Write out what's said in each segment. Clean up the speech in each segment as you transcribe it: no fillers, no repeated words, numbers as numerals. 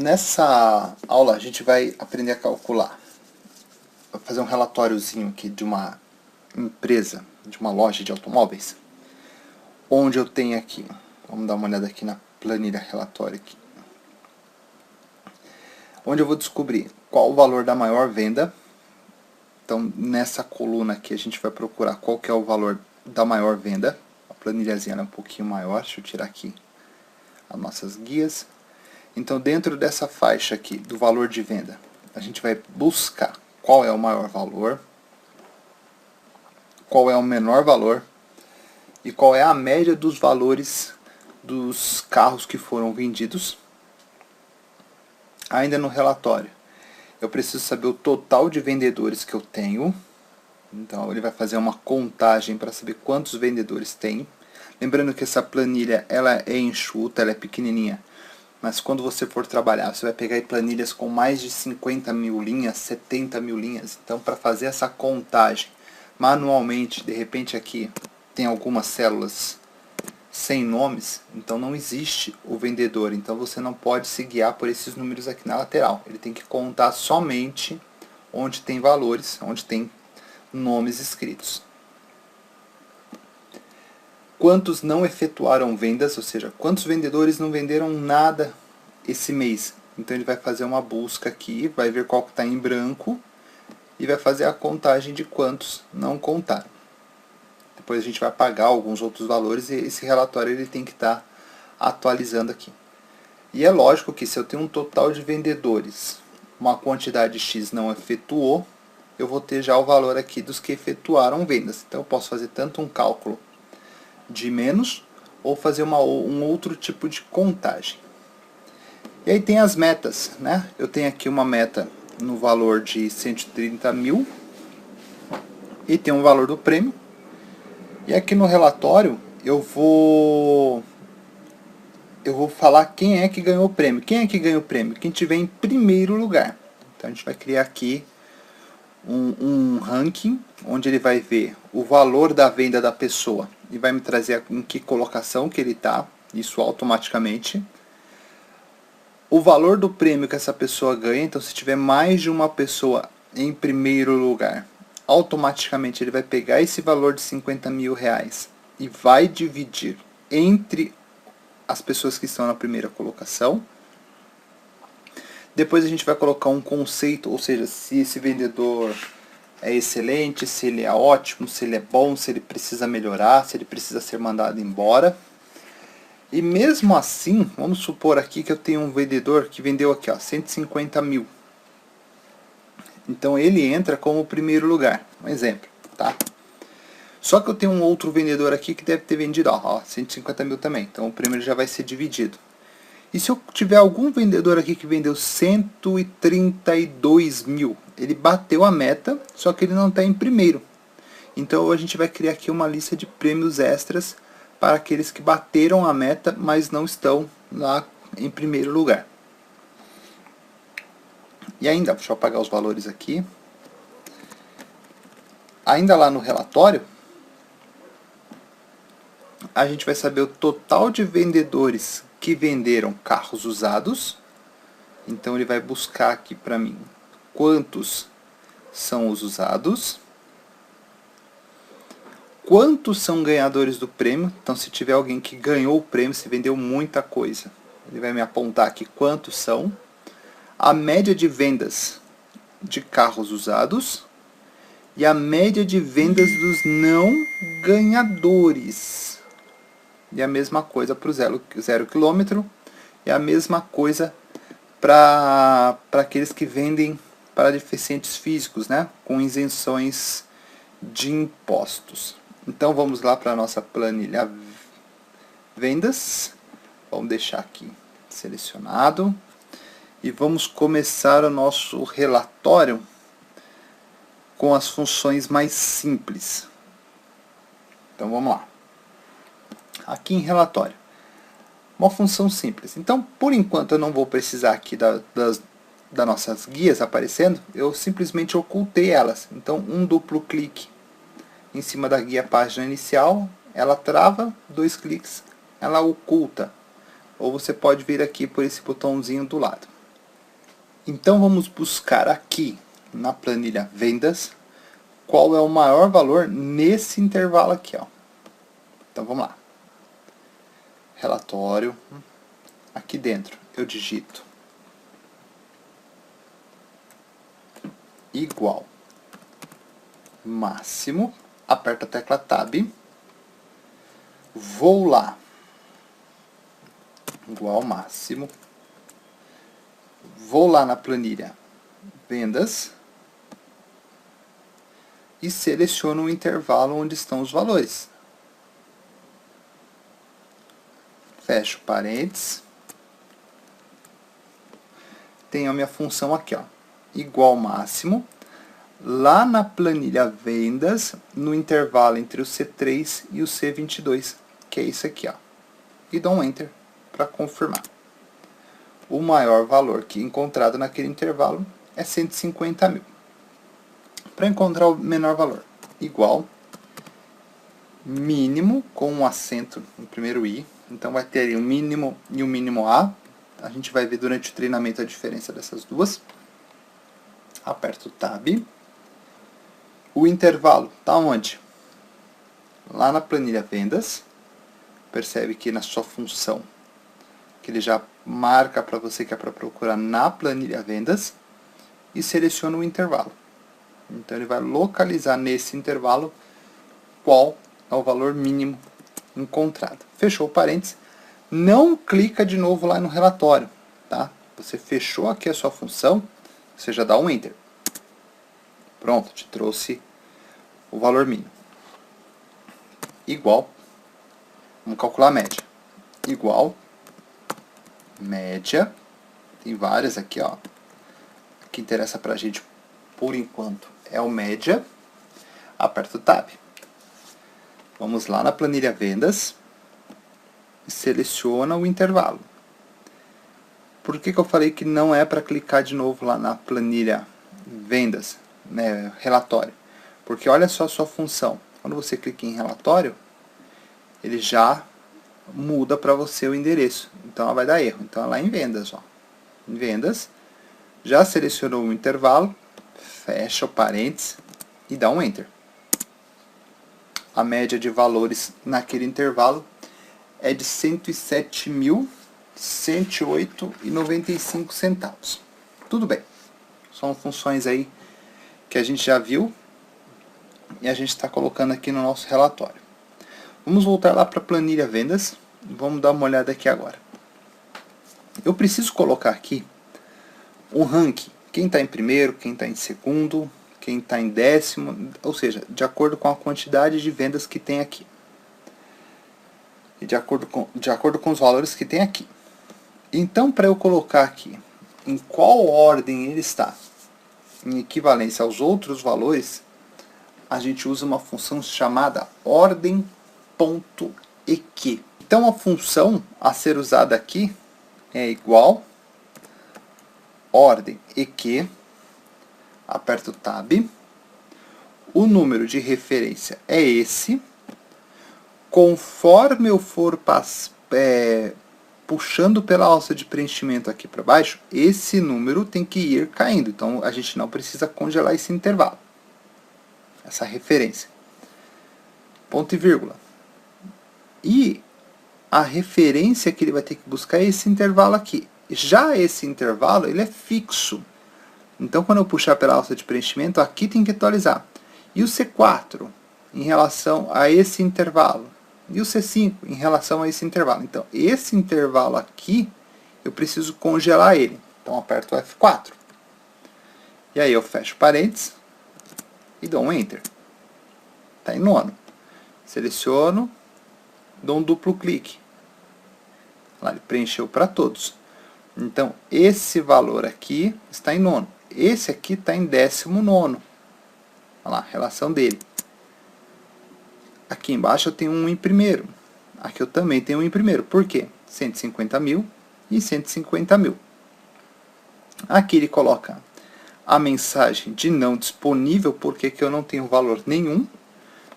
Nessa aula a gente vai aprender a calcular. Vou fazer um relatóriozinho aqui de uma empresa, de uma loja de automóveis, onde eu tenho aqui, vamos dar uma olhada aqui na planilha relatório aqui, onde eu vou descobrir qual o valor da maior venda. Então nessa coluna aqui a gente vai procurar qual que é o valor da maior venda. A planilhazinha é um pouquinho maior, deixa eu tirar aqui as nossas guias. Então, dentro dessa faixa aqui, do valor de venda, a gente vai buscar qual é o maior valor, qual é o menor valor e qual é a média dos valores dos carros que foram vendidos. Ainda no relatório, eu preciso saber o total de vendedores que eu tenho. Então, ele vai fazer uma contagem para saber quantos vendedores tem. Lembrando que essa planilha ela é enxuta, ela é pequenininha. Mas quando você for trabalhar, você vai pegar planilhas com mais de 50 mil linhas, 70 mil linhas. Então, para fazer essa contagem manualmente, de repente aqui tem algumas células sem nomes, então não existe o vendedor. Então, você não pode se guiar por esses números aqui na lateral. Ele tem que contar somente onde tem valores, onde tem nomes escritos. Quantos não efetuaram vendas, ou seja, quantos vendedores não venderam nada esse mês. Então ele vai fazer uma busca aqui, vai ver qual que está em branco e vai fazer a contagem de quantos não contaram. Depois a gente vai pagar alguns outros valores e esse relatório ele tem que estar atualizando aqui. E é lógico que se eu tenho um total de vendedores, uma quantidade X não efetuou, eu vou ter já o valor aqui dos que efetuaram vendas. Então eu posso fazer tanto um cálculo de menos ou fazer um outro tipo de contagem. E aí tem as metas, né? Eu tenho aqui uma meta no valor de 130 mil e tem um valor do prêmio. E aqui no relatório eu vou falar quem é que ganhou o prêmio. Quem é que ganhou o prêmio? Quem tiver em primeiro lugar. Então a gente vai criar aqui um ranking onde ele vai ver o valor da venda da pessoa e vai me trazer em que colocação que ele está, isso automaticamente. O valor do prêmio que essa pessoa ganha, então se tiver mais de uma pessoa em primeiro lugar, automaticamente ele vai pegar esse valor de 50 mil reais e vai dividir entre as pessoas que estão na primeira colocação. Depois a gente vai colocar um conceito, ou seja, se esse vendedor é excelente, se ele é ótimo, se ele é bom, se ele precisa melhorar, se ele precisa ser mandado embora. E mesmo assim, vamos supor aqui que eu tenho um vendedor que vendeu aqui, ó, 150 mil. Então ele entra como primeiro lugar, um exemplo, tá? Só que eu tenho um outro vendedor aqui que deve ter vendido, ó, 150 mil também. Então o prêmio já vai ser dividido. E se eu tiver algum vendedor aqui que vendeu 132 mil, ele bateu a meta, só que ele não está em primeiro. Então a gente vai criar aqui uma lista de prêmios extras para aqueles que bateram a meta, mas não estão lá em primeiro lugar. E ainda, deixa eu apagar os valores aqui. Ainda lá no relatório, a gente vai saber o total de vendedores que venderam carros usados. Então ele vai buscar aqui para mim quantos são os usados, quantos são ganhadores do prêmio. Então se tiver alguém que ganhou o prêmio, se vendeu muita coisa, ele vai me apontar aqui quantos são, a média de vendas de carros usados e a média de vendas dos não ganhadores. E a mesma coisa para o 0 km. E a mesma coisa para aqueles que vendem para deficientes físicos, né? Com isenções de impostos. Então vamos lá para a nossa planilha vendas. Vamos deixar aqui selecionado. E vamos começar o nosso relatório com as funções mais simples. Então vamos lá. Aqui em relatório, uma função simples. Então, por enquanto, eu não vou precisar aqui das nossas guias aparecendo, eu simplesmente ocultei elas. Então, um duplo clique em cima da guia página inicial, ela trava, 2 cliques, ela oculta. Ou você pode vir aqui por esse botãozinho do lado. Então vamos buscar aqui na planilha vendas qual é o maior valor nesse intervalo aqui, ó. Então vamos lá. Relatório. Aqui dentro eu digito igual máximo, aperto a tecla Tab, vou lá, igual máximo, vou lá na planilha vendas e seleciono o intervalo onde estão os valores. Fecho parênteses. Tenho a minha função aqui, ó, igual máximo, lá na planilha vendas, no intervalo entre o C3 e o C22, que é isso aqui, ó. E dou um Enter para confirmar. O maior valor que encontrado naquele intervalo é 150 mil. Para encontrar o menor valor, igual mínimo, com um acento no primeiro I. Então vai ter aí um mínimo e um mínimo A. A gente vai ver durante o treinamento a diferença dessas duas. Aperto o Tab. O intervalo está onde? Lá na planilha vendas. Percebe que na sua função, que ele já marca para você que é para procurar na planilha vendas. E seleciona o intervalo. Então ele vai localizar nesse intervalo qual é o valor mínimo encontrado. Fechou o parênteses. Não clica de novo lá no relatório, tá? Você fechou aqui a sua função, você já dá um Enter. Pronto, te trouxe o valor mínimo. Igual, vamos calcular a média. Igual, média, tem várias aqui, ó. O que interessa pra gente por enquanto é o média. Aperto o Tab. Vamos lá na planilha vendas e seleciona o intervalo. Por que eu falei que não é para clicar de novo lá na planilha vendas, né, relatório? Porque olha só a sua função. Quando você clica em relatório, ele já muda para você o endereço. Então ela vai dar erro. Então é lá em vendas, ó. Em vendas, já selecionou o intervalo, fecha o parênteses e dá um Enter. A média de valores naquele intervalo é de R$ 107.108,95 centavos. Tudo bem. São funções aí que a gente já viu e a gente está colocando aqui no nosso relatório. Vamos voltar lá para a planilha vendas e vamos dar uma olhada aqui agora. Eu preciso colocar aqui um ranking. Quem está em primeiro, quem está em segundo, quem está em décimo, ou seja, de acordo com a quantidade de vendas que tem aqui. E de acordo com os valores que tem aqui. Então, para eu colocar aqui em qual ordem ele está, em equivalência aos outros valores, a gente usa uma função chamada ordem.eq. Então, a função a ser usada aqui é igual ordem eq, aperto o Tab, o número de referência é esse, conforme eu for puxando pela alça de preenchimento aqui para baixo, esse número tem que ir caindo, então a gente não precisa congelar esse intervalo, essa referência, ponto e vírgula, e a referência que ele vai ter que buscar é esse intervalo aqui. Já esse intervalo, ele é fixo. Então, quando eu puxar pela alça de preenchimento, aqui tem que atualizar. E o C4 em relação a esse intervalo. E o C5 em relação a esse intervalo. Então, esse intervalo aqui, eu preciso congelar ele. Então, aperto o F4. E aí eu fecho parênteses e dou um Enter. Está em nono. Seleciono, dou um duplo clique. Lá, ele preencheu para todos. Então, esse valor aqui está em nono. Esse aqui está em 19º. Olha lá, a relação dele. Aqui embaixo eu tenho um em primeiro. Aqui eu também tenho um em primeiro. Por quê? 150 mil e 150 mil. Aqui ele coloca a mensagem de não disponível, porque que eu não tenho valor nenhum.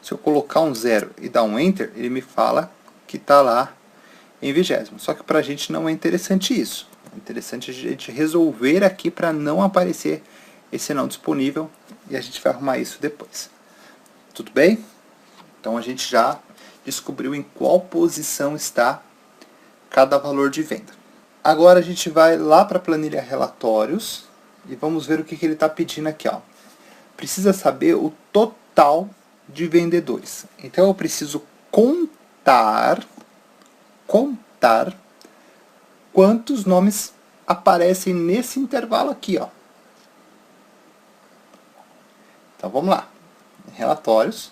Se eu colocar um 0 e dar um Enter, ele me fala que está lá em 20º. Só que para a gente não é interessante isso. É interessante a gente resolver aqui para não aparecer esse não disponível, e a gente vai arrumar isso depois. Tudo bem? Então a gente já descobriu em qual posição está cada valor de venda. Agora a gente vai lá para a planilha relatórios e vamos ver o que ele está pedindo aqui. Ó. Precisa saber o total de vendedores. Então eu preciso contar quantos nomes aparecem nesse intervalo aqui. Ó. Então vamos lá. Em relatórios.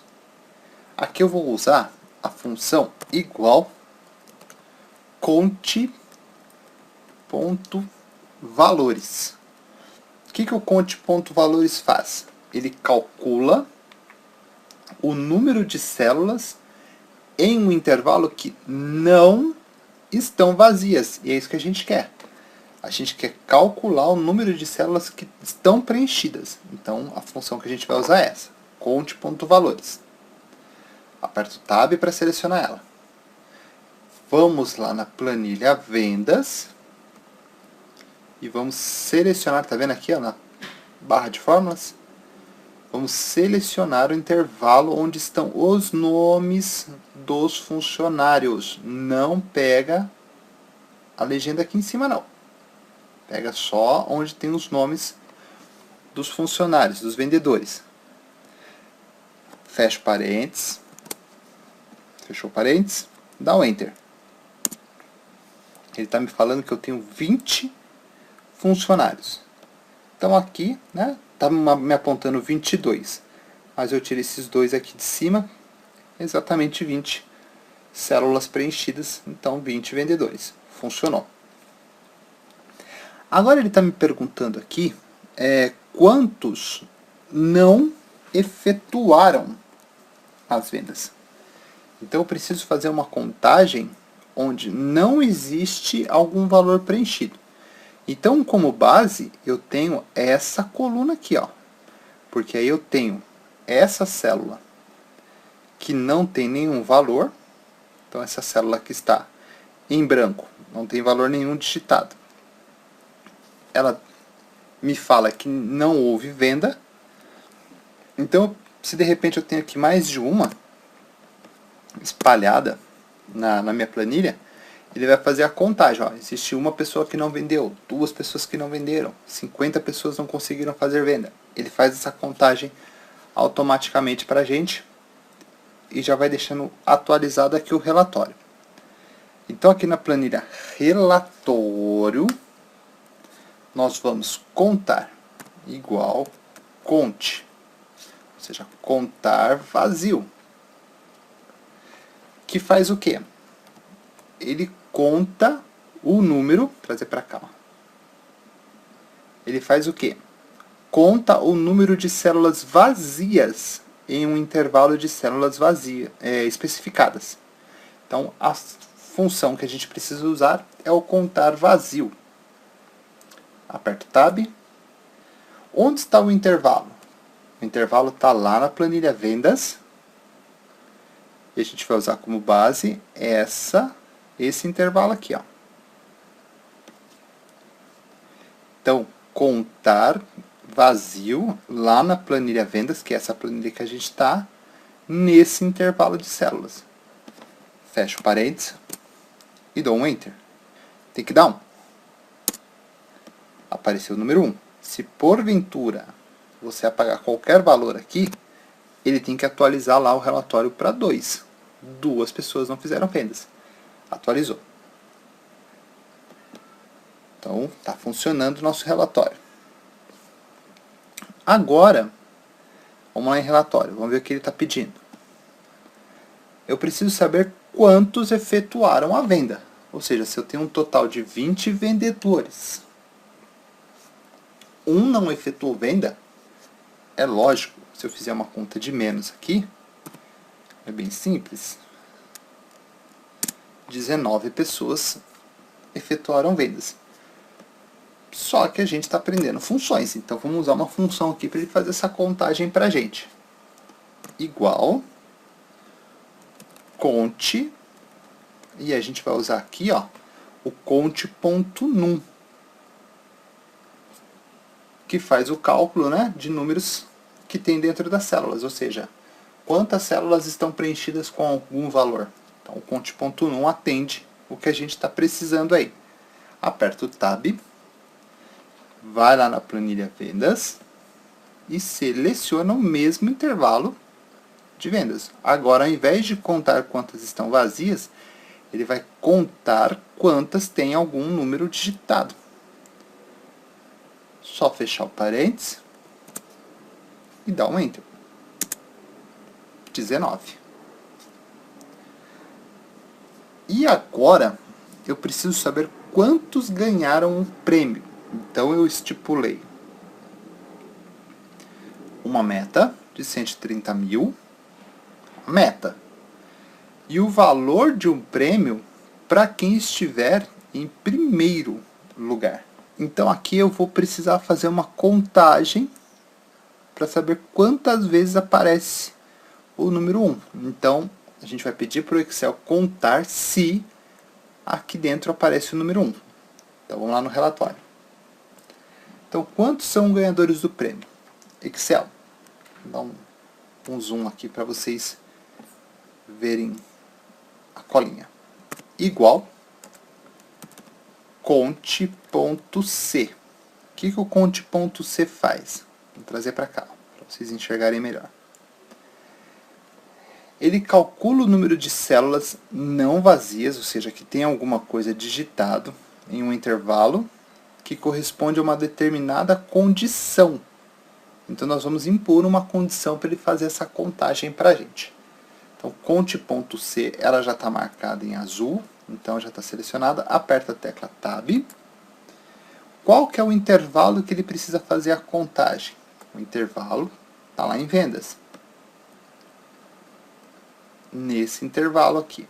Aqui eu vou usar a função igual conte.valores. O que o conte.valores faz? Ele calcula o número de células em um intervalo que não estão vazias. E é isso que a gente quer. A gente quer calcular o número de células que estão preenchidas. Então, a função que a gente vai usar é essa. Conte.valores. Aperto o Tab para selecionar ela. Vamos lá na planilha vendas. E vamos selecionar, tá vendo aqui ó, na barra de fórmulas? Vamos selecionar o intervalo onde estão os nomes dos funcionários. Não pega a legenda aqui em cima, não. Pega só onde tem os nomes dos funcionários, dos vendedores. Fecha parênteses. Fechou parênteses. Dá um Enter. Ele está me falando que eu tenho 20 funcionários. Então aqui, né, tá me apontando 22. Mas eu tiro esses dois aqui de cima, exatamente 20 células preenchidas, então 20 vendedores. Funcionou. Agora ele está me perguntando aqui quantos não efetuaram as vendas. Então eu preciso fazer uma contagem onde não existe algum valor preenchido. Então, como base, eu tenho essa coluna aqui, ó. Porque aí eu tenho essa célula que não tem nenhum valor. Então, essa célula que está em branco, não tem valor nenhum digitado. Ela me fala que não houve venda. Então, se de repente eu tenho aqui mais de uma espalhada na minha planilha, ele vai fazer a contagem. Ó. Existe uma pessoa que não vendeu, 2 pessoas que não venderam, 50 pessoas não conseguiram fazer venda. Ele faz essa contagem automaticamente para a gente e já vai deixando atualizado aqui o relatório. Então aqui na planilha relatório, nós vamos contar igual conte, ou seja, contar vazio. Que faz o quê? Ele conta o número, trazer para cá. Ó. Ele faz o quê? Conta o número de células vazias em um intervalo de células vazias especificadas. Então, a função que a gente precisa usar é o contar vazio. Aperto Tab. Onde está o intervalo? O intervalo está lá na planilha vendas. E a gente vai usar como base esse intervalo aqui. Ó. Então, contar vazio lá na planilha vendas, que é essa planilha que a gente está, nesse intervalo de células. Fecho parênteses e dou um Enter. Tem que dar 1. Apareceu o número 1. Se porventura você apagar qualquer valor aqui, ele tem que atualizar lá o relatório para 2. 2 pessoas não fizeram vendas. Atualizou. Então, está funcionando o nosso relatório. Agora, vamos lá em relatório. Vamos ver o que ele está pedindo. Eu preciso saber quantos efetuaram a venda. Ou seja, se eu tenho um total de 20 vendedores, um não efetuou venda, é lógico, se eu fizer uma conta de menos aqui, é bem simples. 19 pessoas efetuaram vendas. Só que a gente está aprendendo funções, então vamos usar uma função aqui para ele fazer essa contagem para a gente. Igual conte, e a gente vai usar aqui ó, o conte.num. que faz o cálculo, né, de números que tem dentro das células, ou seja, quantas células estão preenchidas com algum valor. Então, o conte.num atende o que a gente está precisando aí. Aperta o Tab, vai lá na planilha Vendas e seleciona o mesmo intervalo de vendas. Agora, ao invés de contar quantas estão vazias, ele vai contar quantas tem algum número digitado. Só fechar o parênteses e dar um Enter. 19. E agora, eu preciso saber quantos ganharam um prêmio. Então, eu estipulei uma meta de 130 mil, meta, e o valor de um prêmio para quem estiver em primeiro lugar. Então, aqui eu vou precisar fazer uma contagem para saber quantas vezes aparece o número 1. Então, a gente vai pedir para o Excel contar se aqui dentro aparece o número 1. Então, vamos lá no relatório. Então, quantos são ganhadores do prêmio? Excel. Vou dar um zoom aqui para vocês verem a colinha. Igual conte.c. O que o conte.c faz? Vou trazer para cá, para vocês enxergarem melhor. Ele calcula o número de células não vazias, ou seja, que tem alguma coisa digitado em um intervalo que corresponde a uma determinada condição. Então, nós vamos impor uma condição para ele fazer essa contagem para a gente. Então, conte.c, ela já está marcada em azul, então já está selecionada. Aperta a tecla Tab. Qual que é o intervalo que ele precisa fazer a contagem? O intervalo está lá em vendas. Nesse intervalo aqui.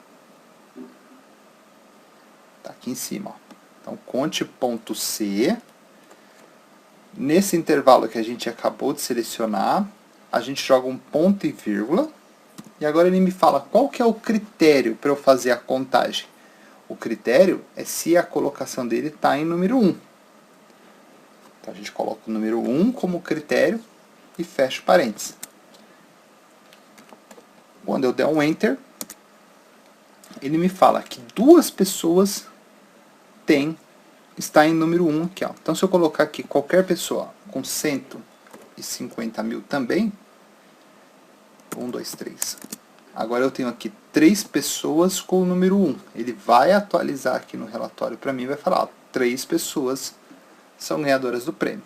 Está aqui em cima. Ó. Então, conte.c. Nesse intervalo que a gente acabou de selecionar, a gente joga um ponto e vírgula. E agora ele me fala qual que é o critério para eu fazer a contagem. O critério é se a colocação dele está em número 1. Então, a gente coloca o número 1 como critério e fecha o parênteses. Quando eu der um Enter, ele me fala que 2 pessoas está em número 1 aqui. Ó. Então, se eu colocar aqui qualquer pessoa com 150 mil também, 1, 2, 3. Agora eu tenho aqui 3 pessoas com o número 1. Ele vai atualizar aqui no relatório para mim e vai falar, ó, 3 pessoas são ganhadoras do prêmio.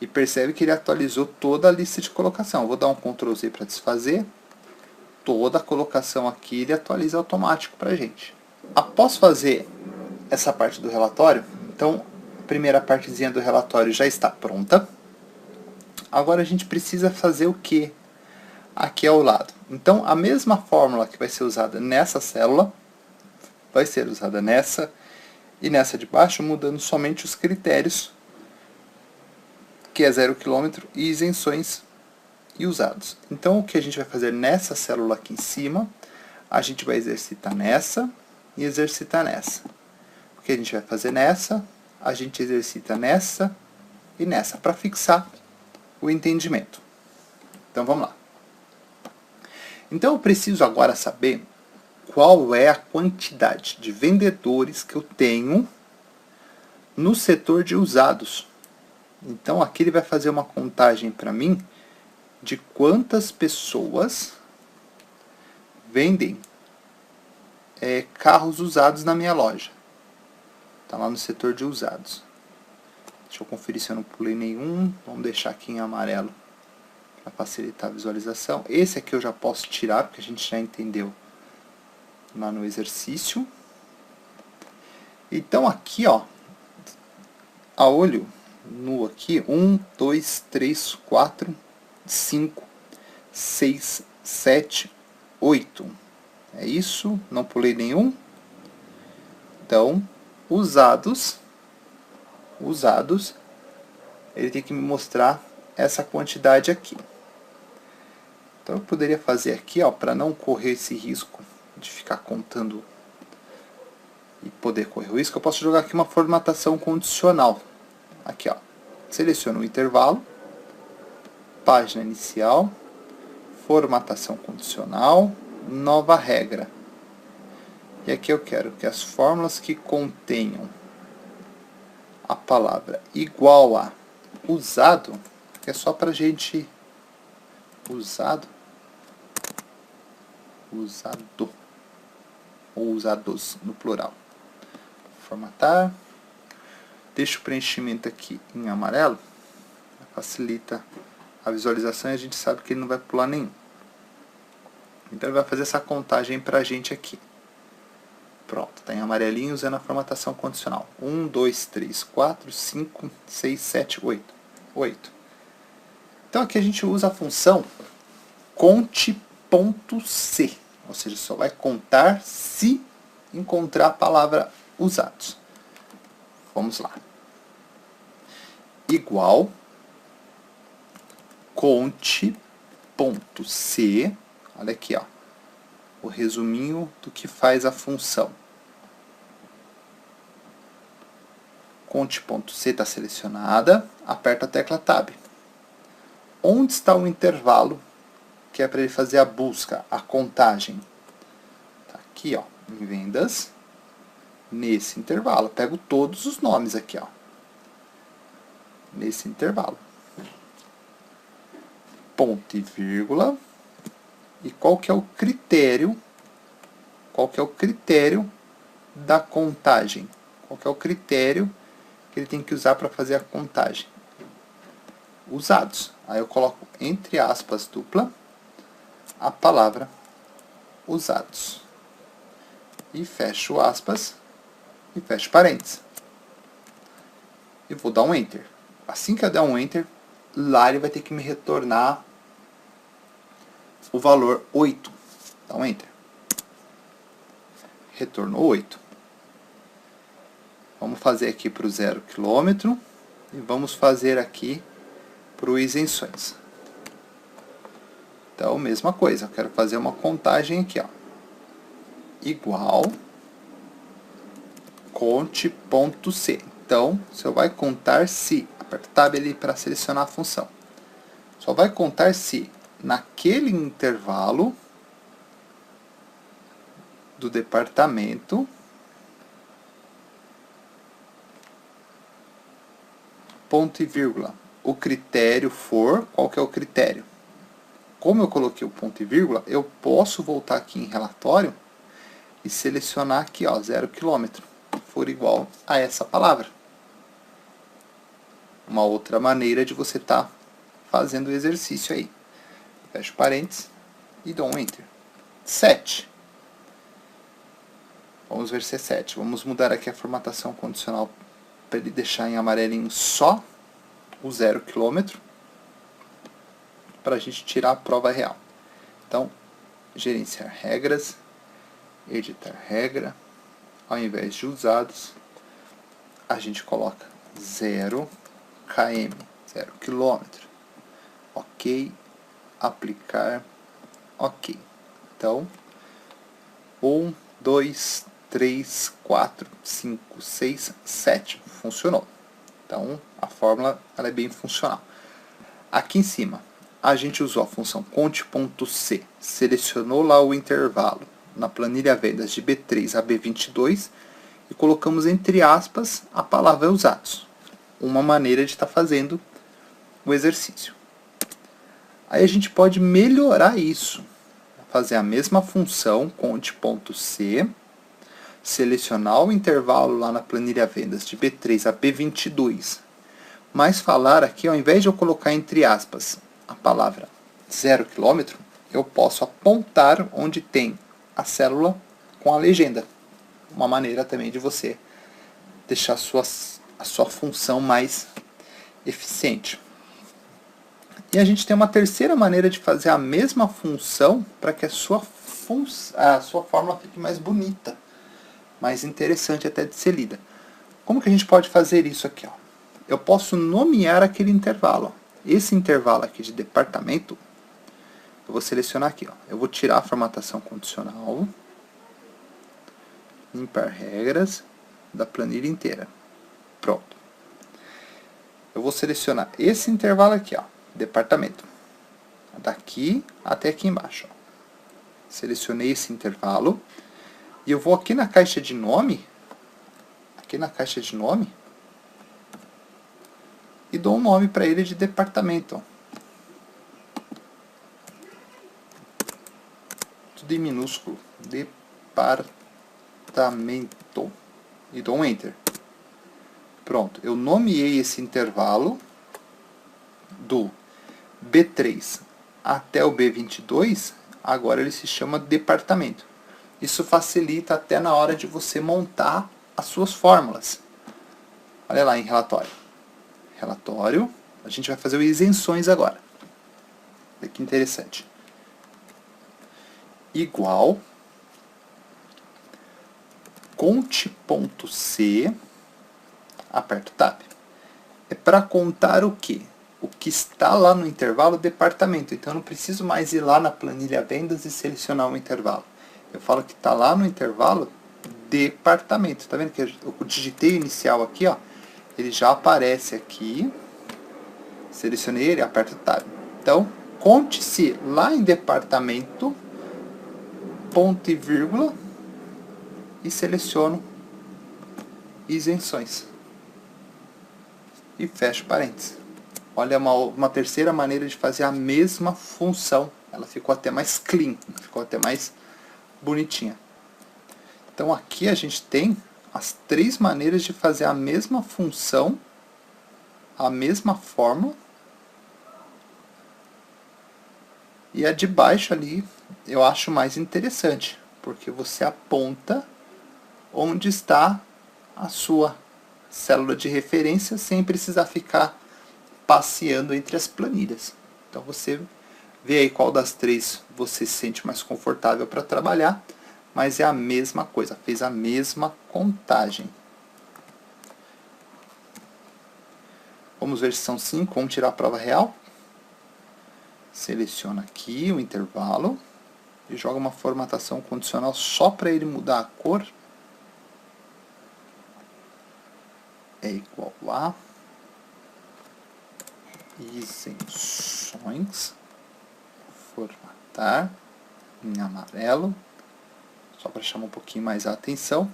E percebe que ele atualizou toda a lista de colocação. Vou dar um Ctrl Z para desfazer. Toda a colocação aqui ele atualiza automático para a gente. Após fazer essa parte do relatório, então a primeira partezinha do relatório já está pronta. Agora a gente precisa fazer o que aqui ao lado? Então a mesma fórmula que vai ser usada nessa célula vai ser usada nessa e nessa de baixo, mudando somente os critérios, que é 0 km e isenções e usados. Então o que a gente vai fazer nessa célula aqui em cima, a gente vai exercitar nessa e exercitar nessa. O que a gente vai fazer nessa, a gente exercita nessa e nessa, para fixar o entendimento. Então vamos lá. Então eu preciso agora saber qual é a quantidade de vendedores que eu tenho no setor de usados. Então aqui ele vai fazer uma contagem para mim de quantas pessoas vendem carros usados na minha loja. Está lá no setor de usados. Deixa eu conferir se eu não pulei nenhum. Vamos deixar aqui em amarelo para facilitar a visualização. Esse aqui eu já posso tirar, porque a gente já entendeu lá no exercício. Então aqui, ó, a olho nu aqui, 1, 2, 3, 4, 5, 6, 7, 8. É isso, não pulei nenhum. Então, usados, ele tem que me mostrar essa quantidade aqui. Então eu poderia fazer aqui, ó, para não correr esse risco de ficar contando e poder correr o risco, eu posso jogar aqui uma formatação condicional. Aqui, ó. Seleciono o intervalo, página inicial, formatação condicional, nova regra. E aqui eu quero que as fórmulas que contenham a palavra igual a usado, que é só para a gente usado ou usados no plural. Formatar. Deixo o preenchimento aqui em amarelo, facilita a visualização e a gente sabe que ele não vai pular nenhum. Então ele vai fazer essa contagem pra gente aqui. Pronto, está em amarelinho usando a formatação condicional. 1, 2, 3, 4, 5, 6, 7, 8. 8. Então aqui a gente usa a função conte.c, ou seja, só vai contar se encontrar a palavra usados. Vamos lá. Igual conte.c, olha aqui, ó, o resuminho do que faz a função. Conte.c está selecionada, aperta a tecla Tab. Onde está o intervalo que é para ele fazer a busca, a contagem? Tá aqui, ó, em vendas, nesse intervalo. Pego todos os nomes aqui, ó, nesse intervalo. Ponto e vírgula. E qual que é o critério? Qual que é o critério da contagem? Qual que é o critério que ele tem que usar para fazer a contagem? Usados. Aí eu coloco entre aspas dupla a palavra usados. E fecho aspas e fecho parênteses. E vou dar um Enter. Assim que eu der um Enter, lá ele vai ter que me retornar o valor 8. Dá um Enter. Retornou 8. Vamos fazer aqui para o 0 km e vamos fazer aqui para o isenções. Então, mesma coisa. Eu quero fazer uma contagem aqui, ó. Igual conte.c. Então, só vai contar se, aperta Tab ali para selecionar a função. Só vai contar se naquele intervalo do departamento ponto e vírgula, o critério for, qual que é o critério? Como eu coloquei o ponto e vírgula, eu posso voltar aqui em relatório e selecionar aqui, ó, 0 km, for igual a essa palavra. Uma outra maneira de você estar fazendo o exercício aí. Fecho parênteses e dou um Enter. 7. Vamos ver se é 7. Vamos mudar aqui a formatação condicional para ele deixar em amarelinho só o 0 km, para a gente tirar a prova real. Então, gerenciar regras, editar regra, ao invés de usados, a gente coloca 0 km, 0 km. Ok, aplicar, ok. Então, 1, 2, 3, 4, 5, 6, 7. Funcionou. Então, a fórmula ela é bem funcional. Aqui em cima, a gente usou a função conte.c, selecionou lá o intervalo na planilha vendas de B3 a B22 e colocamos entre aspas a palavra usados. Uma maneira de estar fazendo o exercício. Aí a gente pode melhorar isso. Fazer a mesma função, conte.c, selecionar o intervalo lá na planilha vendas de B3 a B22, mas falar aqui, ao invés de eu colocar entre aspas a palavra 0 km, eu posso apontar onde tem a célula com a legenda. Uma maneira também de você deixar a sua função mais eficiente. E a gente tem uma terceira maneira de fazer a mesma função para que a sua fórmula fique mais bonita, mais interessante até de ser lida. Como que a gente pode fazer isso aqui? Ó? Eu posso nomear aquele intervalo. Ó. Esse intervalo aqui de departamento, eu vou selecionar aqui. Ó. Eu vou tirar a formatação condicional, limpar regras da planilha inteira. Pronto. eu vou selecionar esse intervalo aqui, ó, departamento. Daqui até aqui embaixo, ó. Selecionei esse intervalo. E eu vou aqui na caixa de nome, e dou um nome para ele de departamento, ó. Tudo em minúsculo. Departamento. E dou um Enter. Pronto, eu nomeei esse intervalo do B3 até o B22, agora ele se chama departamento. Isso facilita até na hora de você montar as suas fórmulas. Olha lá em relatório. Relatório, a gente vai fazer o isenções agora. Olha que interessante. Igual conte.c, aperto Tab. É para contar o quê? O que está lá no intervalo departamento. Então eu não preciso mais ir lá na planilha vendas e selecionar um intervalo. Eu falo que está lá no intervalo departamento. Tá vendo que eu digitei o inicial aqui, ó? Ele já aparece aqui. Selecionei ele, aperto Tab. Então, conte-se lá em departamento, ponto e vírgula, e seleciono isenções. E fecho parênteses. Olha, uma terceira maneira de fazer a mesma função. Ela ficou até mais clean, ficou até mais bonitinha. Então aqui a gente tem as três maneiras de fazer a mesma função, a mesma fórmula. E a de baixo ali eu acho mais interessante, porque você aponta onde está a sua célula de referência sem precisar ficar passeando entre as planilhas. Então você vê aí qual das três você se sente mais confortável para trabalhar, mas é a mesma coisa, fez a mesma contagem. Vamos ver se são 5, vamos tirar a prova real. Seleciona aqui o intervalo e joga uma formatação condicional só para ele mudar a cor. É igual a isenções, formatar em amarelo, só para chamar um pouquinho mais a atenção.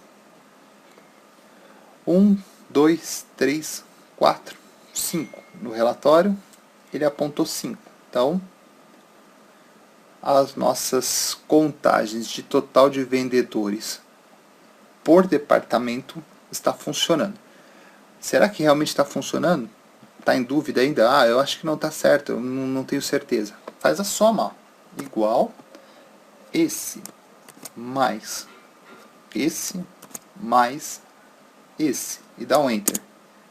1, 2, 3, 4, 5. No relatório, ele apontou 5. Então, as nossas contagens de total de vendedores por departamento está funcionando. Será que realmente está funcionando? Está em dúvida ainda? Ah, eu acho que não está certo, eu não tenho certeza. Faz a soma, ó. Igual esse mais esse mais esse. E dá um Enter.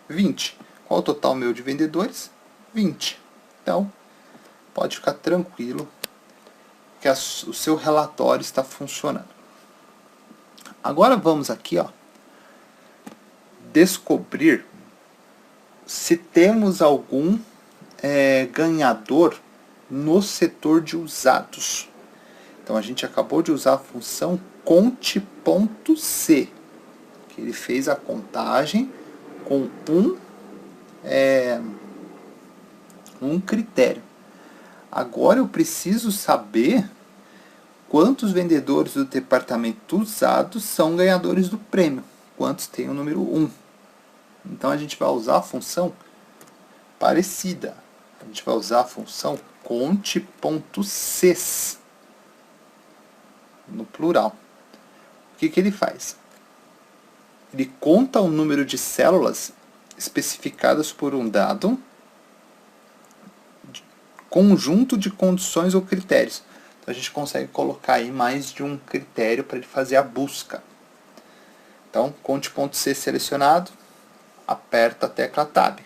20. Qual o total meu de vendedores? 20. Então, pode ficar tranquilo que o seu relatório está funcionando. Agora vamos aqui, ó, descobrir se temos algum ganhador no setor de usados. Então a gente acabou de usar a função conte.c, que ele fez a contagem com um critério. Agora eu preciso saber quantos vendedores do departamento usados são ganhadores do prêmio, quantos tem o número 1. Então a gente vai usar a função parecida. A gente vai usar a função conte.ces no plural. O que ele faz? Ele conta o número de células especificadas por um dado conjunto de condições ou critérios. Então a gente consegue colocar aí mais de um critério para ele fazer a busca. Então, conte.c selecionado, aperta a tecla Tab.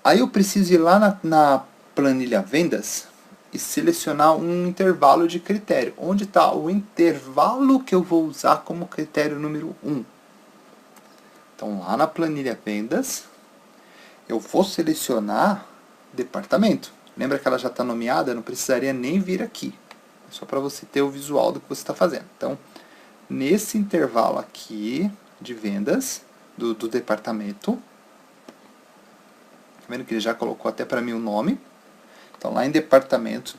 Aí eu preciso ir lá na planilha vendas e selecionar um intervalo de critério. Onde está o intervalo que eu vou usar como critério número 1? Então, lá na planilha vendas, eu vou selecionar departamento. Lembra que ela já está nomeada? Não precisaria nem vir aqui. É só para você ter o visual do que você está fazendo. Então, nesse intervalo aqui de vendas do departamento, vendo que ele já colocou até para mim o nome. Então, lá em departamento,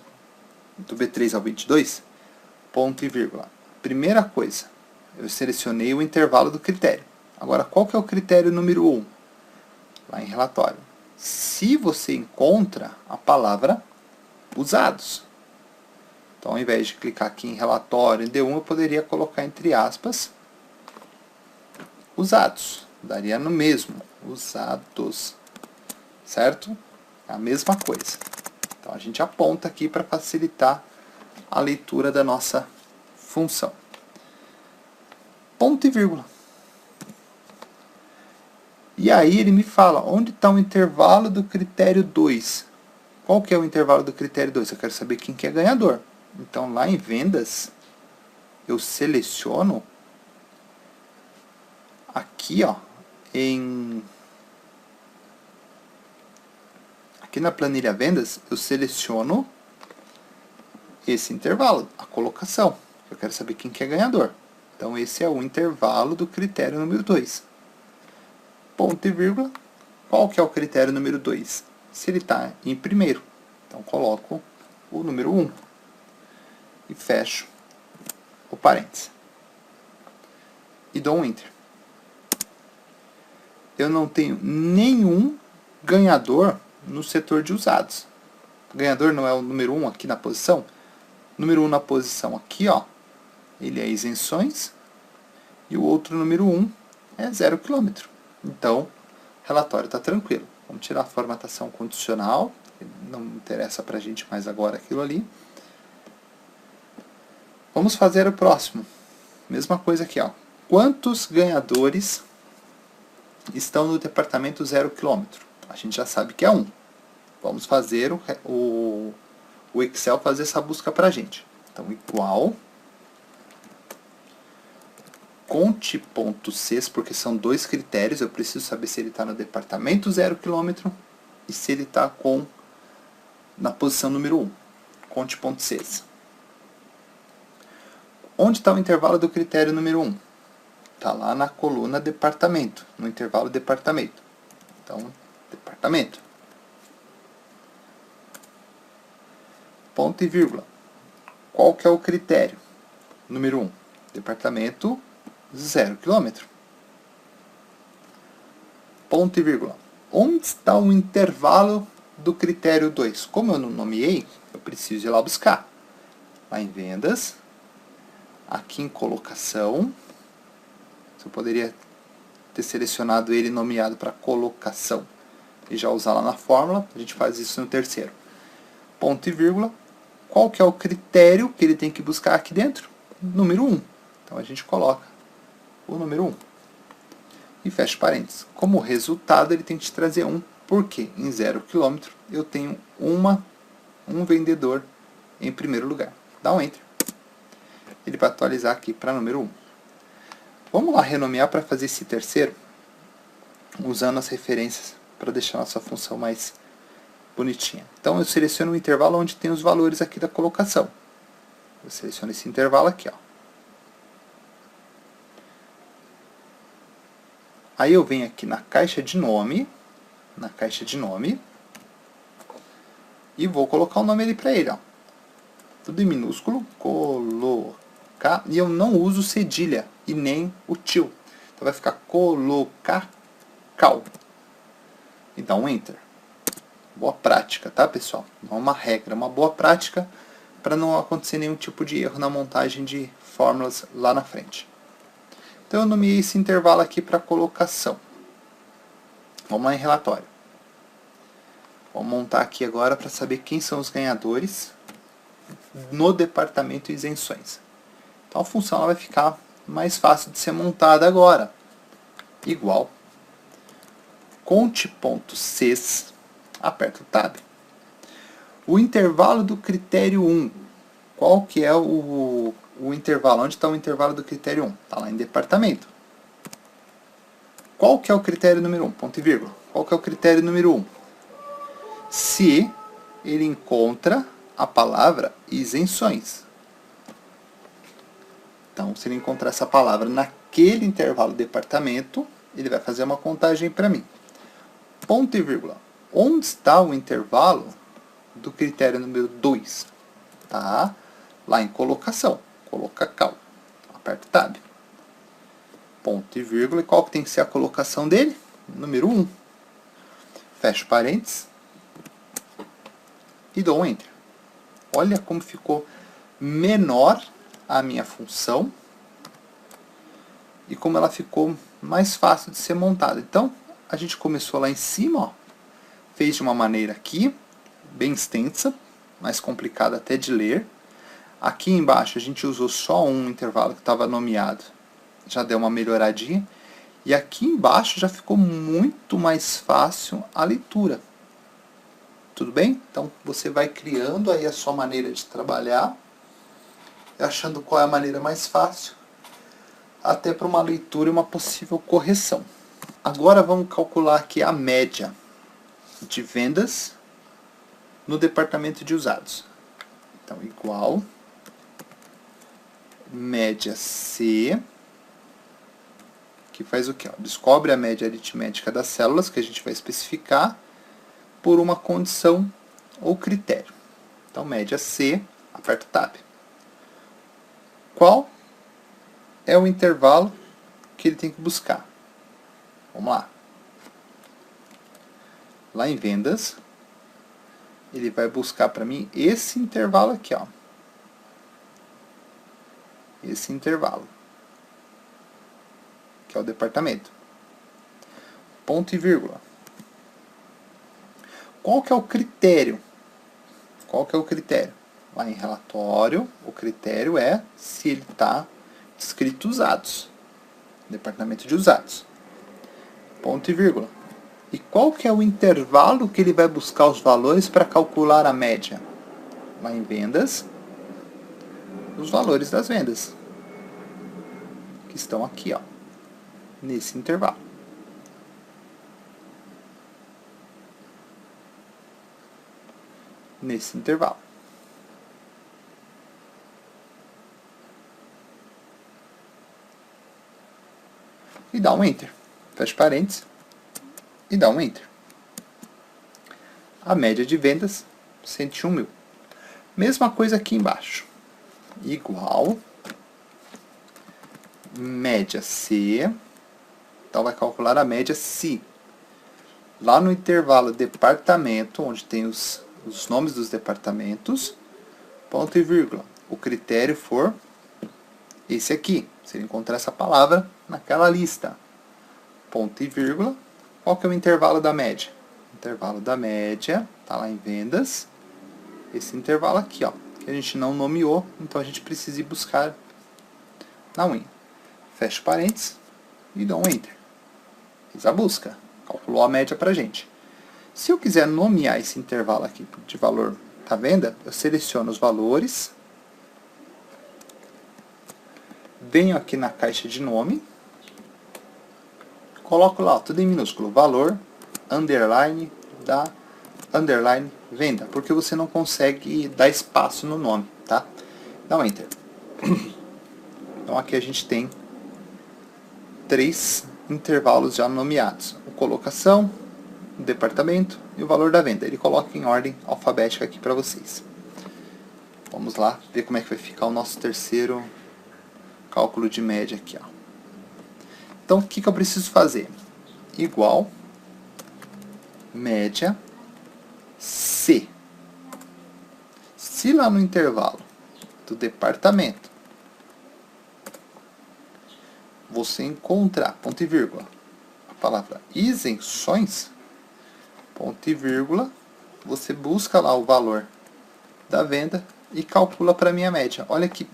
do B3 ao 22, ponto e vírgula. Primeira coisa, eu selecionei o intervalo do critério. Agora, qual que é o critério número 1? Lá em relatório. Se você encontra a palavra usados. Então, ao invés de clicar aqui em relatório, em D1, eu poderia colocar entre aspas, usados. Daria no mesmo, usados. Certo? A mesma coisa. Então, a gente aponta aqui para facilitar a leitura da nossa função. Ponto e vírgula. E aí ele me fala, onde está o intervalo do critério 2? Qual que é o intervalo do critério 2? Eu quero saber quem que é ganhador. Então, lá em vendas, eu seleciono aqui, ó, aqui na planilha vendas, eu seleciono esse intervalo, a colocação. Eu quero saber quem que é ganhador. Então, esse é o intervalo do critério número 2. Ponto e vírgula. Qual que é o critério número 2? Se ele está em primeiro. Então, coloco o número 1. E fecho o parênteses. E dou um Enter. Eu não tenho nenhum ganhador no setor de usados. O ganhador não é o número 1 aqui na posição? Número 1 na posição aqui, ó, ele é isenções. E o outro número 1 é 0 km. Então, o relatório está tranquilo. Vamos tirar a formatação condicional. Não interessa para a gente mais agora aquilo ali. Vamos fazer o próximo. Mesma coisa aqui, ó. Quantos ganhadores estão no departamento 0 km? A gente já sabe que é 1. Vamos fazer o Excel fazer essa busca para a gente. Então, igual conte.cs, porque são dois critérios. Eu preciso saber se ele está no departamento 0 km e se ele está na posição número 1. Conte.cs. Onde está o intervalo do critério número 1? Está lá na coluna departamento, no intervalo departamento. Então, departamento. Ponto e vírgula. Qual que é o critério? Número 1. Departamento 0 km. Ponto e vírgula. Onde está o intervalo do critério 2? Como eu não nomeei, eu preciso ir lá buscar. Lá em vendas, aqui em colocação, eu poderia ter selecionado ele nomeado para colocação e já usar lá na fórmula. A gente faz isso no terceiro. Ponto e vírgula. Qual que é o critério que ele tem que buscar aqui dentro? Número 1. Então a gente coloca o número 1. E fecha parênteses. Como resultado, ele tem que te trazer 1, porque em 0 km eu tenho um vendedor em primeiro lugar. Dá um Enter. Ele vai atualizar aqui para número 1. Vamos lá renomear para fazer esse terceiro, usando as referências para deixar a nossa função mais bonitinha. Então eu seleciono o intervalo onde tem os valores aqui da colocação. Eu seleciono esse intervalo aqui, ó. Aí eu venho aqui na caixa de nome, e vou colocar o nome ali para ele, ó. Tudo em minúsculo, colocar, e eu não uso cedilha e nem o til. Então vai ficar colocar cal. E dá um Enter. Boa prática, tá, pessoal? Não é uma regra, é uma boa prática para não acontecer nenhum tipo de erro na montagem de fórmulas lá na frente. Então eu nomeei esse intervalo aqui para colocação. Vamos lá em relatório. Vamos montar aqui agora para saber quem são os ganhadores no departamento isenções. Então a função ela vai ficar mais fácil de ser montada agora. Igual conte.cs, aperta o Tab. O intervalo do critério 1. Qual que é o intervalo? Onde está o intervalo do critério 1? Está lá em departamento. Qual que é o critério número 1? Ponto e vírgula. Qual que é o critério número 1? Se ele encontra a palavra isenções. Então, se ele encontrar essa palavra naquele intervalo departamento, ele vai fazer uma contagem para mim. Ponto e vírgula. Onde está o intervalo do critério número 2? Tá lá em colocação. Coloca cal. Aperta o Tab. Ponto e vírgula. E qual que tem que ser a colocação dele? Número 1. Fecho parênteses. E dou um Enter. Olha como ficou menor a minha função e como ela ficou mais fácil de ser montada. Então, a gente começou lá em cima, ó, fez de uma maneira aqui, bem extensa, mais complicada até de ler. Aqui embaixo a gente usou só um intervalo que estava nomeado, já deu uma melhoradinha. E aqui embaixo já ficou muito mais fácil a leitura. Tudo bem? Então você vai criando aí a sua maneira de trabalhar, achando qual é a maneira mais fácil, até para uma leitura e uma possível correção. Agora vamos calcular aqui a média de vendas no departamento de usados. Então, igual média C, que faz o quê? Descobre a média aritmética das células, que a gente vai especificar, por uma condição ou critério. Então, média C, aperta o Tab. Qual é o intervalo que ele tem que buscar? Vamos lá. Lá em vendas, ele vai buscar para mim esse intervalo aqui, ó. Esse intervalo, que é o departamento. Ponto e vírgula. Qual que é o critério? Qual que é o critério? Lá em relatório, o critério é se ele está escrito usados. Departamento de usados. Ponto e vírgula. E qual que é o intervalo que ele vai buscar os valores para calcular a média? Lá em vendas, os valores das vendas, que estão aqui, ó, nesse intervalo. Nesse intervalo. E dá um Enter. Fecha parênteses. E dá um Enter. A média de vendas, 101 mil. Mesma coisa aqui embaixo. Igual média C. Então vai calcular a média se lá no intervalo departamento, onde tem os nomes dos departamentos, ponto e vírgula, o critério for esse aqui. Se ele encontrar essa palavra naquela lista. Ponto e vírgula. Qual que é o intervalo da média? O intervalo da média está lá em vendas. Esse intervalo aqui, ó, que a gente não nomeou, então a gente precisa ir buscar na unha. Fecha parênteses e dou um Enter. Fiz a busca. Calculou a média pra gente. Se eu quiser nomear esse intervalo aqui de valor da venda, eu seleciono os valores, venho aqui na caixa de nome, coloco lá, ó, tudo em minúsculo, valor, underline, da underline, venda, porque você não consegue dar espaço no nome, tá? Dá um Enter. Então aqui a gente tem 3 intervalos já nomeados. O colocação, o departamento e o valor da venda. Ele coloca em ordem alfabética aqui para vocês. Vamos lá ver como é que vai ficar o nosso terceiro cálculo de média aqui, ó. Então, o que eu preciso fazer? Igual média C. Se lá no intervalo do departamento você encontrar, ponto e vírgula, a palavra isenções, ponto e vírgula, você busca lá o valor da venda e calcula para a minha média. Olha que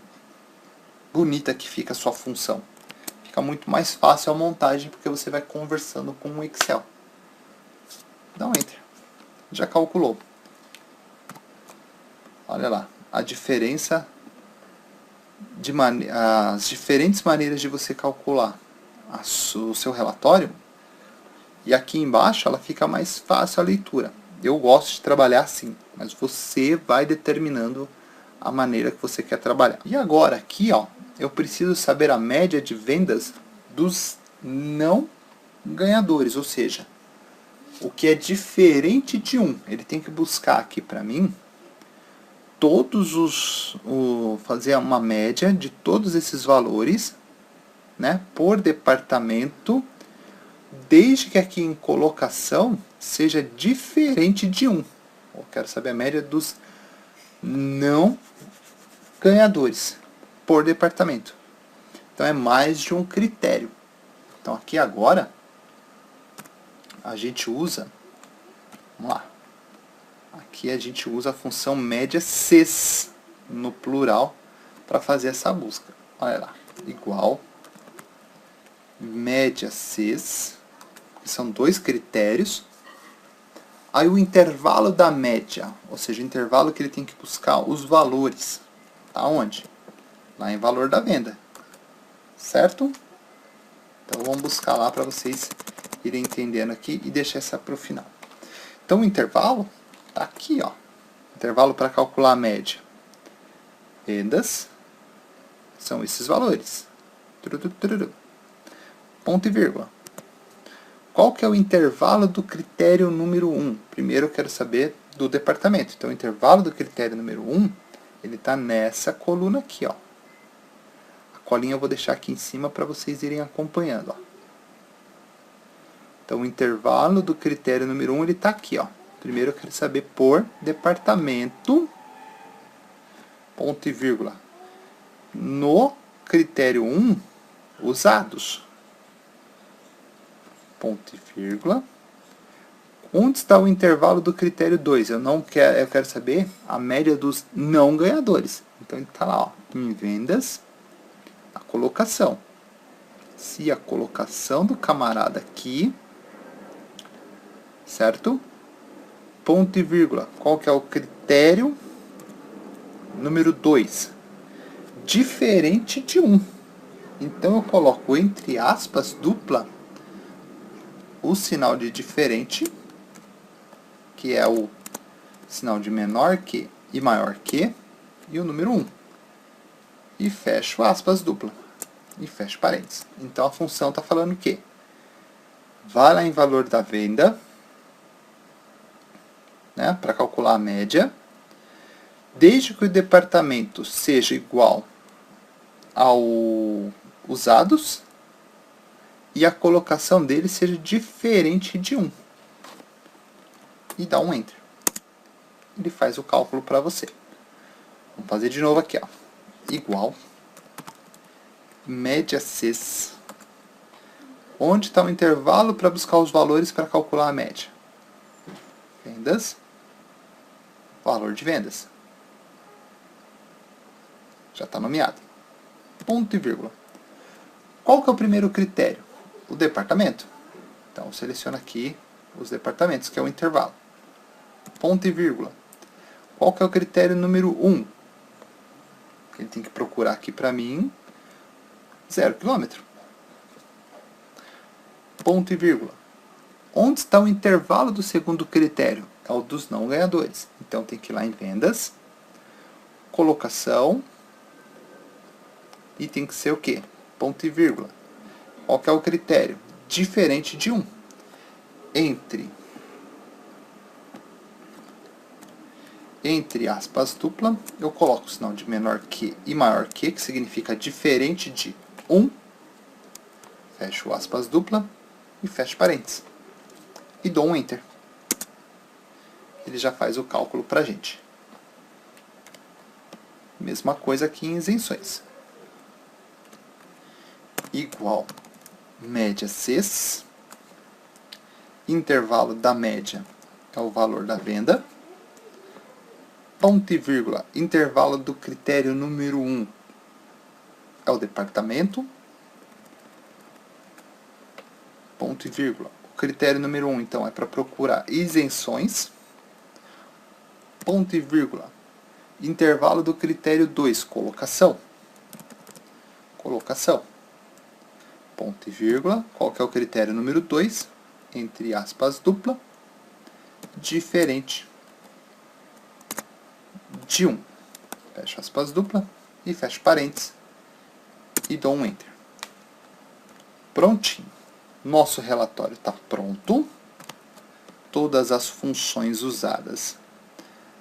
bonita que fica a sua função. Fica muito mais fácil a montagem porque você vai conversando com o Excel. Dá um Enter. Já calculou. Olha lá, a diferença as diferentes maneiras de você calcular o seu relatório. E aqui embaixo ela fica mais fácil a leitura. Eu gosto de trabalhar assim, mas você vai determinando a maneira que você quer trabalhar. E agora aqui, ó, eu preciso saber a média de vendas dos não ganhadores, ou seja, o que é diferente de 1. Ele tem que buscar aqui para mim fazer uma média de todos esses valores, né, por departamento, desde que aqui em colocação seja diferente de 1. Eu quero saber a média dos não ganhadores por departamento. Então é mais de um critério. Então aqui agora a gente usa, vamos lá, aqui a gente usa a função média CES no plural para fazer essa busca. Olha lá, igual média CES, que são 2 critérios. Aí o intervalo da média, ou seja, o intervalo que ele tem que buscar os valores. Tá onde? Lá em valor da venda. Certo? Então vamos buscar lá para vocês irem entendendo aqui e deixar essa para o final. Então o intervalo está aqui, ó. Intervalo para calcular a média. Vendas são esses valores. Ponto e vírgula. Qual que é o intervalo do critério número 1? Primeiro eu quero saber do departamento. Então o intervalo do critério número 1, ele está nessa coluna aqui, ó. A colinha eu vou deixar aqui em cima para vocês irem acompanhando, ó. Então o intervalo do critério número 1, ele está aqui, ó. Primeiro eu quero saber por departamento, ponto e vírgula, no critério 1, usados, ponto e vírgula. Onde está o intervalo do critério 2? Eu quero saber a média dos não ganhadores. Então ele está lá, ó, em vendas, a colocação. Se a colocação do camarada aqui, certo? Ponto e vírgula. Qual que é o critério número 2? Diferente de 1. Então eu coloco entre aspas dupla o sinal de diferente, que é o sinal de menor que e maior que, e o número 1. E fecho aspas dupla. E fecho parênteses. Então a função está falando o quê? Vai lá em valor da venda, né, para calcular a média, desde que o departamento seja igual ao usados e a colocação dele seja diferente de 1. E dá um Enter. Ele faz o cálculo para você. Vamos fazer de novo aqui, ó. Igual média CES. Onde está o intervalo para buscar os valores para calcular a média? Vendas. Valor de vendas. Já está nomeado. Ponto e vírgula. Qual que é o primeiro critério? O departamento. Então, seleciona aqui os departamentos, que é o intervalo. Ponto e vírgula. Qual que é o critério número 1? Ele tem que procurar aqui para mim 0 km. Ponto e vírgula. Onde está o intervalo do segundo critério? É o dos não ganhadores. Então tem que ir lá em vendas, colocação, e tem que ser o quê? Ponto e vírgula. Qual que é o critério? Diferente de 1. Entre aspas dupla, eu coloco o sinal de menor que e maior que significa diferente de 1. Fecho aspas dupla e fecho parênteses. E dou um Enter. Ele já faz o cálculo para a gente. Mesma coisa aqui em isenções. Igual média CES. Intervalo da média é o valor da venda. Ponto e vírgula. Intervalo do critério número 1 é o departamento. Ponto e vírgula. O critério número 1, então, é para procurar isenções. Ponto e vírgula. Intervalo do critério 2, colocação. Colocação. Ponto e vírgula. Qual que é o critério número 2? Entre aspas dupla. Diferente de 1. Fecho aspas dupla e fecho parênteses. E dou um Enter. Prontinho. Nosso relatório está pronto. todas as funções usadas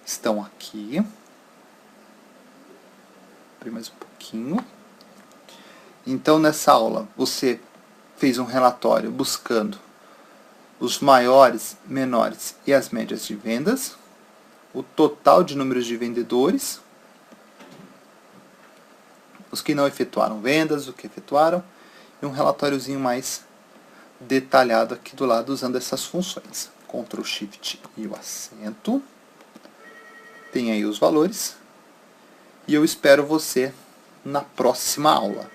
estão aqui. Abrir mais um pouquinho. Então, nessa aula, você fez um relatório buscando os maiores, menores e as médias de vendas, o total de números de vendedores, os que não efetuaram vendas, o que efetuaram, e um relatóriozinho mais detalhado aqui do lado usando essas funções. Ctrl Shift e o acento. Tem aí os valores. E eu espero você na próxima aula.